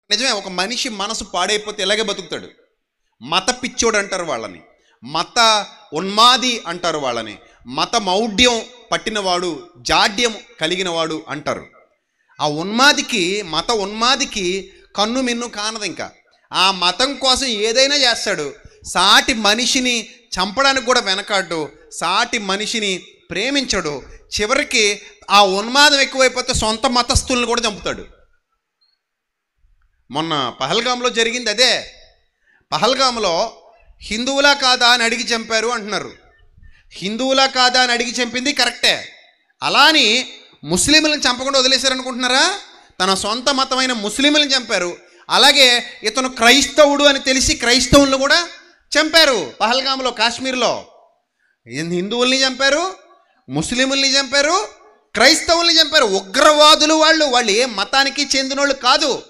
నిజమే, ఒక మనిషి మనసు పాడైపోతే ఇలాగే బతుకుతాడు. మత పిచ్చోడు అంటారు వాళ్ళని, మత ఉన్మాది అంటారు వాళ్ళని, మత మౌఢ్యం పట్టినవాడు, జాడ్యం కలిగినవాడు అంటారు. ఆ ఉన్మాదికి, మత ఉన్మాదికి కన్ను మిన్ను కానదు. ఇంకా ఆ మతం కోసం ఏదైనా చేస్తాడు. సాటి మనిషిని చంపడానికి కూడా వెనకాడు, సాటి మనిషిని ప్రేమించడు. చివరికి ఆ ఉన్మాదం ఎక్కువైపోతే సొంత మతస్థుల్ని కూడా చంపుతాడు. మొన్న పహల్గామ్లో జరిగింది అదే. పహల్గామ్లో హిందువులా కాదా అని అడిగి చంపారు అంటున్నారు. హిందువులా కాదా అని అడిగి చంపింది కరెక్టే. అలా అని ముస్లింలను చంపకుండా వదిలేశారనుకుంటున్నారా? తన సొంత మతమైన ముస్లింలను చంపారు. అలాగే ఇతను క్రైస్తవుడు అని తెలిసి క్రైస్తవులను కూడా చంపారు. పహల్గామ్లో, కాశ్మీర్లో హిందువుల్ని చంపారు, ముస్లింల్ని చంపారు, క్రైస్తవుల్ని చంపారు. ఉగ్రవాదులు వాళ్ళు ఏ మతానికి చెందినోళ్ళు కాదు.